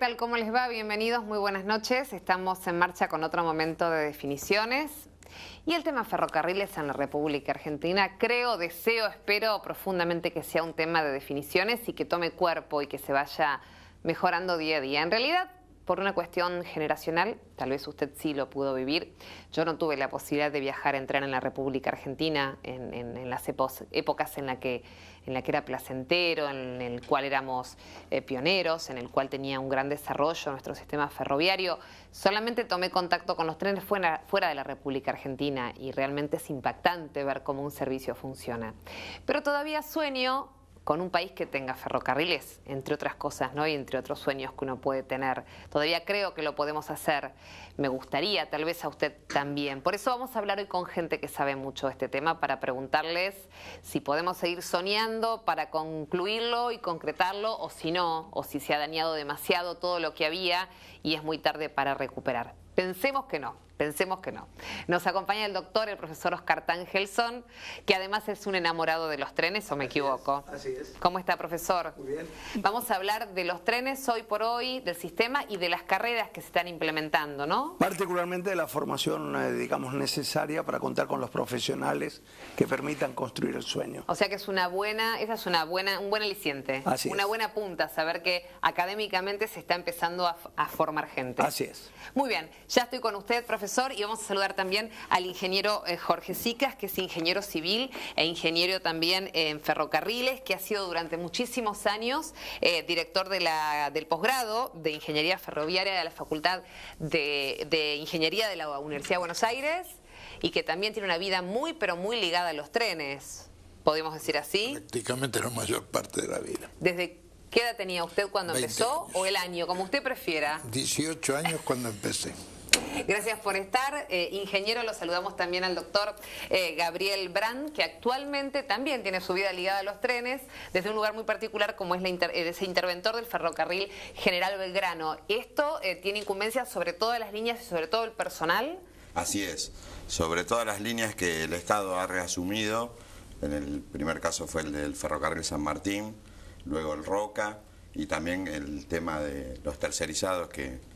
tal? ¿Cómo les va? Bienvenidos, muy buenas noches. Estamos en marcha con otro momento de definiciones. Y el tema ferrocarriles en la República Argentina, creo, deseo, espero profundamente que sea un tema de definiciones y que tome cuerpo y que se vaya mejorando día a día. En realidad, por una cuestión generacional, tal vez usted sí lo pudo vivir. Yo no tuve la posibilidad de viajar, entrar en la República Argentina en las épocas en la que era placentero, en el cual éramos pioneros, en el cual tenía un gran desarrollo nuestro sistema ferroviario. Solamente tomé contacto con los trenes fuera de la República Argentina y realmente es impactante ver cómo un servicio funciona. Pero todavía sueño con un país que tenga ferrocarriles, entre otras cosas, ¿no? Y entre otros sueños que uno puede tener. Todavía creo que lo podemos hacer. Me gustaría, tal vez a usted también. Por eso vamos a hablar hoy con gente que sabe mucho de este tema para preguntarles si podemos seguir soñando para concluirlo y concretarlo, o si no, o si se ha dañado demasiado todo lo que había y es muy tarde para recuperar. Pensemos que no. Pensemos que no. Nos acompaña el doctor, el profesor Oscar Tangelson, que además es un enamorado de los trenes, ¿o me equivoco? Así es. ¿Cómo está, profesor? Muy bien. Vamos a hablar de los trenes hoy por hoy, del sistema y de las carreras que se están implementando, ¿no? Particularmente de la formación, digamos, necesaria para contar con los profesionales que permitan construir el sueño. O sea que es un buen aliciente, Así es. Una buena punta, saber que académicamente se está empezando a formar gente. Así es. Muy bien, ya estoy con usted, profesor, y vamos a saludar también al ingeniero Jorge Sicas, que es ingeniero civil e ingeniero también en ferrocarriles, que ha sido durante muchísimos años director del posgrado de Ingeniería Ferroviaria de la Facultad de Ingeniería de la Universidad de Buenos Aires y que también tiene una vida muy, pero muy ligada a los trenes, ¿podemos decir así? Prácticamente la mayor parte de la vida. ¿Desde qué edad tenía usted cuando 20 empezó años. o el año, como usted prefiera? 18 años cuando empecé. Gracias por estar. Ingeniero, lo saludamos también al doctor Gabriel Brand, que actualmente también tiene su vida ligada a los trenes, desde un lugar muy particular como es ese interventor del ferrocarril General Belgrano. ¿Esto tiene incumbencia sobre todas las líneas y sobre todo el personal? Así es, sobre todas las líneas que el Estado ha reasumido. En el primer caso fue el del ferrocarril San Martín, luego el Roca y también el tema de los tercerizados que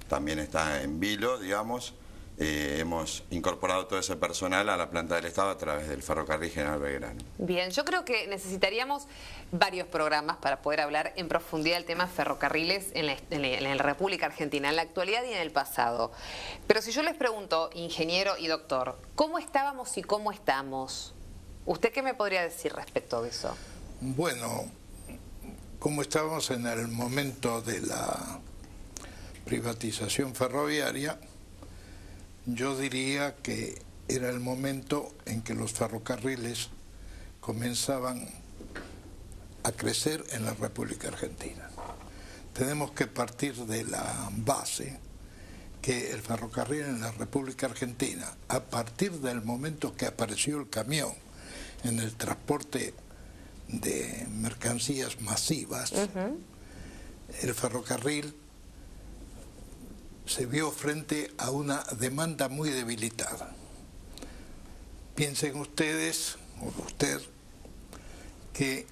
también está en vilo, digamos. Hemos incorporado todo ese personal a la planta del Estado a través del ferrocarril General Belgrano. Bien, yo creo que necesitaríamos varios programas para poder hablar en profundidad del tema ferrocarriles en la República Argentina, en la actualidad y en el pasado. Pero si yo les pregunto, ingeniero y doctor, ¿cómo estábamos y cómo estamos? ¿Usted qué me podría decir respecto de eso? Bueno, como estábamos en el momento de la privatización ferroviaria, yo diría que era el momento en que los ferrocarriles comenzaban a crecer en la República Argentina. Tenemos que partir de la base que el ferrocarril en la República Argentina, a partir del momento que apareció el camión en el transporte de mercancías masivas, el ferrocarril se vio frente a una demanda muy debilitada. Piensen ustedes, o usted, que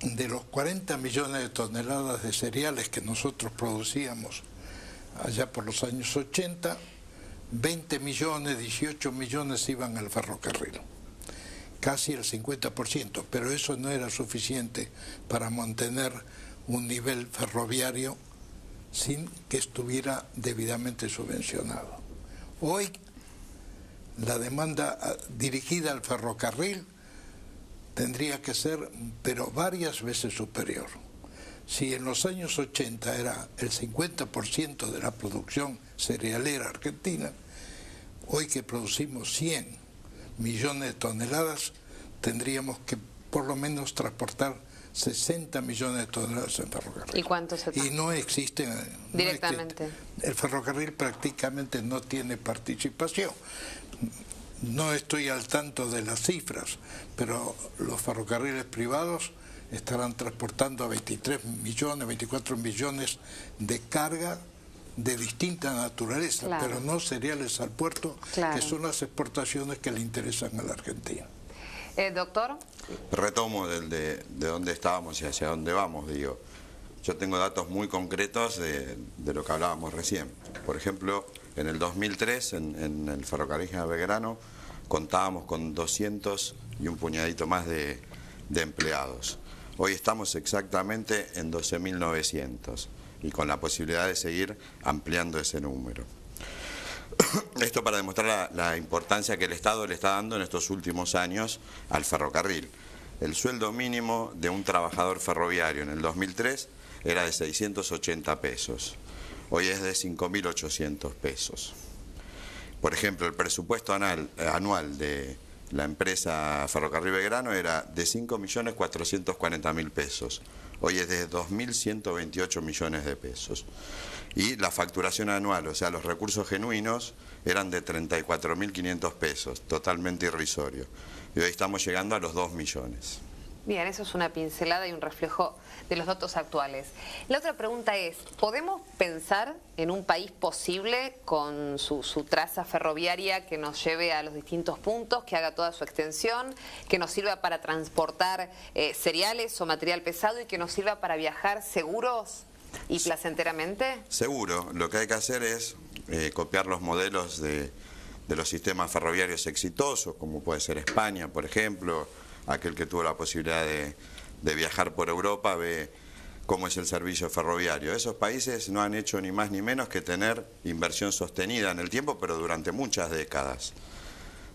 de los 40 millones de toneladas de cereales que nosotros producíamos allá por los años 80, 20 millones, 18 millones iban al ferrocarril. Casi el 50%, pero eso no era suficiente para mantener un nivel ferroviario sin que estuviera debidamente subvencionado. Hoy, la demanda dirigida al ferrocarril tendría que ser, pero varias veces superior. Si en los años 80 era el 50% de la producción cerealera argentina, hoy que producimos 100 millones de toneladas, tendríamos que por lo menos transportar 60 millones de toneladas en ferrocarril. ¿Y cuántos se Y no existen directamente? El ferrocarril prácticamente no tiene participación. No estoy al tanto de las cifras, pero los ferrocarriles privados estarán transportando a 23 millones, 24 millones de carga de distinta naturaleza, claro, pero no cereales al puerto, claro, que son las exportaciones que le interesan a la Argentina. Doctor. Retomo de dónde estábamos y hacia dónde vamos, digo. yo tengo datos muy concretos de lo que hablábamos recién. Por ejemplo, en el 2003, en el Ferrocarril General Belgrano, contábamos con 200 y un puñadito más de empleados. Hoy estamos exactamente en 12.900 y con la posibilidad de seguir ampliando ese número. Esto para demostrar la importancia que el Estado le está dando en estos últimos años al ferrocarril. El sueldo mínimo de un trabajador ferroviario en el 2003 era de 680 pesos. Hoy es de 5.800 pesos. Por ejemplo, el presupuesto anual de la empresa Ferrocarril Belgrano era de 5.440.000 pesos. Hoy es de 2.128 millones de pesos. Y la facturación anual, o sea, los recursos genuinos, eran de 34.500 pesos, totalmente irrisorio. Y hoy estamos llegando a los 2 millones. Bien, eso es una pincelada y un reflejo de los datos actuales. La otra pregunta es, ¿podemos pensar en un país posible con su traza ferroviaria que nos lleve a los distintos puntos, que haga toda su extensión, que nos sirva para transportar cereales o material pesado y que nos sirva para viajar seguros y placenteramente? Seguro. Lo que hay que hacer es copiar los modelos de los sistemas ferroviarios exitosos, como puede ser España, por ejemplo. Aquel que tuvo la posibilidad de viajar por Europa ve cómo es el servicio ferroviario. Esos países no han hecho ni más ni menos que tener inversión sostenida en el tiempo, pero durante muchas décadas.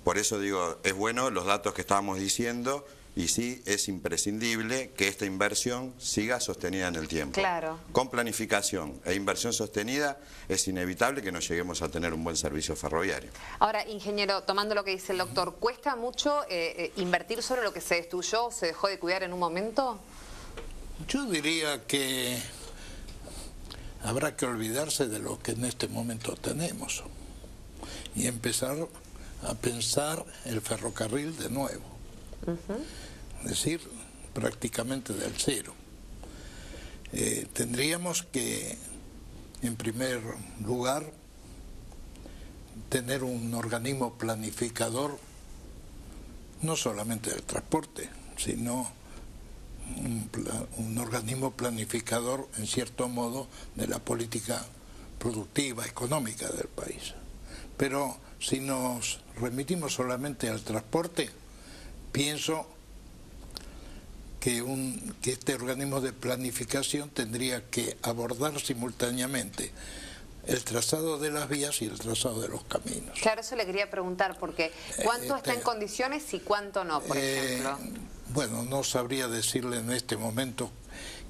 Por eso digo, es bueno los datos que estábamos diciendo, y sí es imprescindible que esta inversión siga sostenida en el tiempo. Claro. Con planificación e inversión sostenida es inevitable que nos lleguemos a tener un buen servicio ferroviario. Ahora, ingeniero, tomando lo que dice el doctor, ¿cuesta mucho invertir sobre lo que se destruyó o se dejó de cuidar en un momento? Yo diría que habrá que olvidarse de lo que en este momento tenemos y empezar a pensar el ferrocarril de nuevo. Es decir, prácticamente del cero. Tendríamos que, en primer lugar, tener un organismo planificador, no solamente del transporte, sino un organismo planificador, en cierto modo, de la política productiva, económica del país. Pero si nos remitimos solamente al transporte, pienso que este organismo de planificación tendría que abordar simultáneamente el trazado de las vías y el trazado de los caminos. Claro, eso le quería preguntar, porque ¿cuánto está en condiciones y cuánto no, por ejemplo? Bueno, no sabría decirle en este momento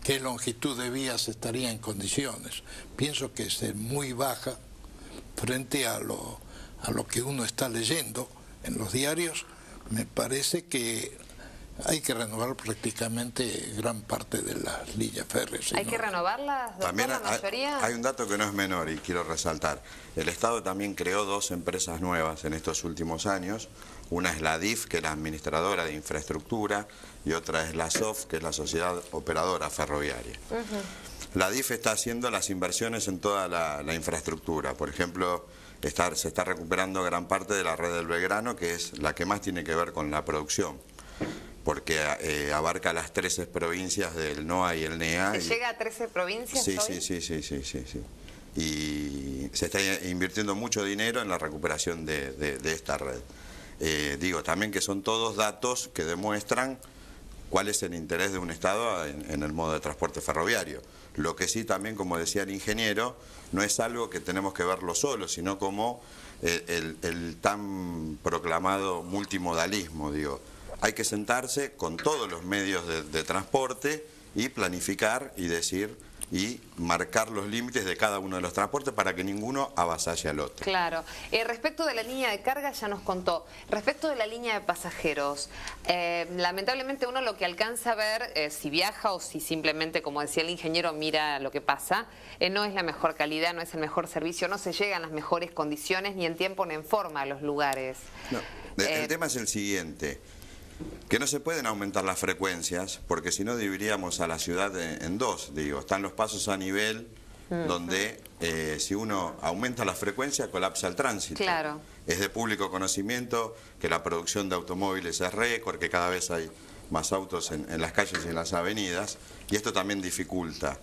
qué longitud de vías estaría en condiciones. Pienso que es muy baja frente a lo que uno está leyendo en los diarios. Me parece que hay que renovar prácticamente gran parte de las líneas férreas. ¿Hay que renovarlas, doctor, también la mayoría? Hay un dato que no es menor y quiero resaltar. El Estado también creó 2 empresas nuevas en estos últimos años. Una es la DIF, que es la administradora de infraestructura, y otra es la SOF, que es la Sociedad Operadora Ferroviaria. La DIF está haciendo las inversiones en toda la infraestructura. Por ejemplo, se está recuperando gran parte de la red del Belgrano, que es la que más tiene que ver con la producción, porque abarca las 13 provincias del NOA y el NEA. ¿Se llega a 13 provincias sí, hoy? Sí. Y se está invirtiendo mucho dinero en la recuperación de esta red. Digo también que son todos datos que demuestran cuál es el interés de un Estado en el modo de transporte ferroviario. Lo que sí también, como decía el ingeniero, no es algo que tenemos que verlo solo, sino como el tan proclamado multimodalismo, digo. Hay que sentarse con todos los medios de transporte y planificar y decir y marcar los límites de cada uno de los transportes para que ninguno avasalle al otro. Claro. Respecto de la línea de carga ya nos contó. Respecto de la línea de pasajeros, lamentablemente uno lo que alcanza a ver, si viaja o si simplemente, como decía el ingeniero, mira lo que pasa, no es la mejor calidad, no es el mejor servicio, no se llega en las mejores condiciones ni en tiempo ni en forma a los lugares. No, el tema es el siguiente. Que no se pueden aumentar las frecuencias, porque si no dividiríamos a la ciudad en dos. Digo, están los pasos a nivel, donde si uno aumenta la frecuencia colapsa el tránsito. Claro. Es de público conocimiento que la producción de automóviles es récord, que cada vez hay más autos en las calles y en las avenidas, y esto también dificulta.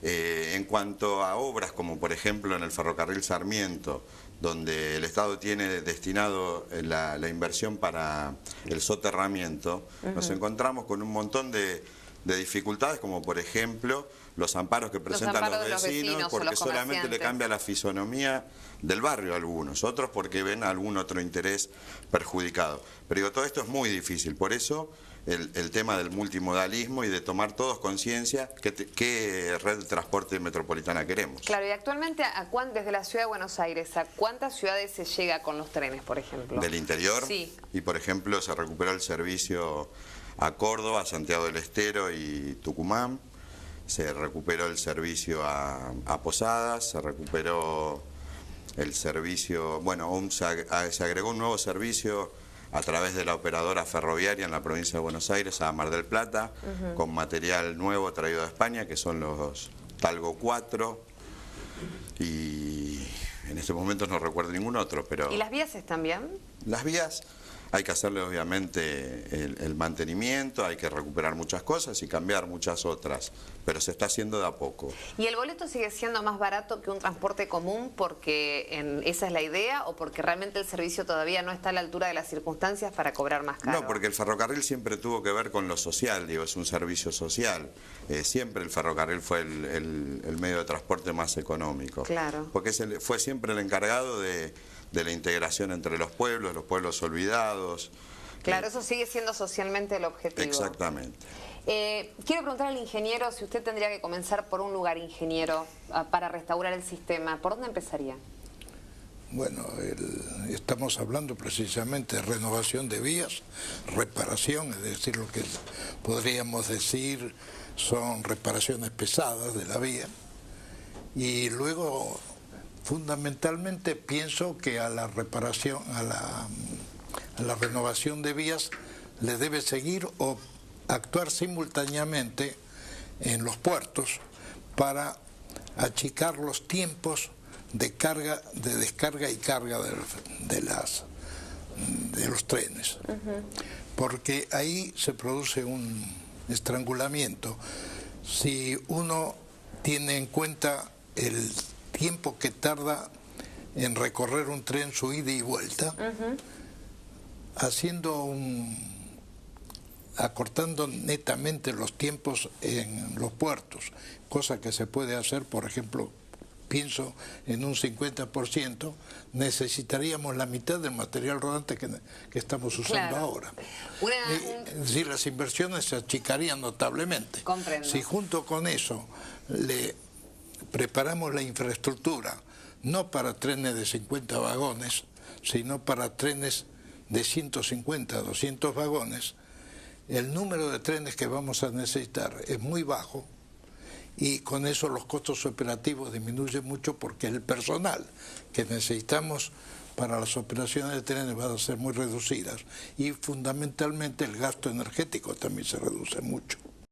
En cuanto a obras como por ejemplo en el ferrocarril Sarmiento, donde el Estado tiene destinado la inversión para el soterramiento, nos encontramos con un montón de dificultades, como por ejemplo los amparos que presentan los vecinos porque solamente le cambia la fisonomía del barrio a algunos, otros porque ven algún otro interés perjudicado. Pero digo, todo esto es muy difícil, por eso el tema del multimodalismo y de tomar todos conciencia qué red de transporte metropolitana queremos. Claro, y actualmente desde la ciudad de Buenos Aires, ¿a cuántas ciudades se llega con los trenes, por ejemplo? ¿Del interior? Sí. Y por ejemplo se recuperó el servicio a Córdoba, Santiago del Estero y Tucumán, se recuperó el servicio a Posadas, se recuperó el servicio, bueno, se agregó un nuevo servicio a través de la operadora ferroviaria en la provincia de Buenos Aires a Mar del Plata, con material nuevo traído de España, que son los Talgo 4, y en este momento no recuerdo ningún otro, pero... ¿Y las vías están bien? Las vías hay que hacerle obviamente el mantenimiento, hay que recuperar muchas cosas y cambiar muchas otras, pero se está haciendo de a poco. ¿Y el boleto sigue siendo más barato que un transporte común porque esa es la idea o porque realmente el servicio todavía no está a la altura de las circunstancias para cobrar más caro? No, porque el ferrocarril siempre tuvo que ver con lo social, digo, es un servicio social. Siempre el ferrocarril fue el medio de transporte más económico. Claro. Porque fue siempre el encargado de la integración entre los pueblos olvidados. Claro, eso sigue siendo socialmente el objetivo. Exactamente. Quiero preguntar al ingeniero si usted tendría que comenzar por un lugar, ingeniero, para restaurar el sistema. ¿Por dónde empezaría? Bueno, estamos hablando precisamente de renovación de vías, reparación, es decir, lo que podríamos decir son reparaciones pesadas de la vía. Y luego, fundamentalmente, pienso que a la reparación, a la renovación de vías le debe seguir o actuar simultáneamente en los puertos para achicar los tiempos de descarga y carga de los trenes. Porque ahí se produce un estrangulamiento. Si uno tiene en cuenta el tiempo que tarda en recorrer un tren su ida y vuelta, acortando netamente los tiempos en los puertos, cosa que se puede hacer, por ejemplo, pienso en un 50%, necesitaríamos la mitad del material rodante que estamos usando ahora. Es decir, las inversiones se achicarían notablemente. Comprendo. Si junto con eso le preparamos la infraestructura, no para trenes de 50 vagones, sino para trenes de 150, 200 vagones, el número de trenes que vamos a necesitar es muy bajo y con eso los costos operativos disminuyen mucho porque el personal que necesitamos para las operaciones de trenes van a ser muy reducidas y fundamentalmente el gasto energético también se reduce mucho.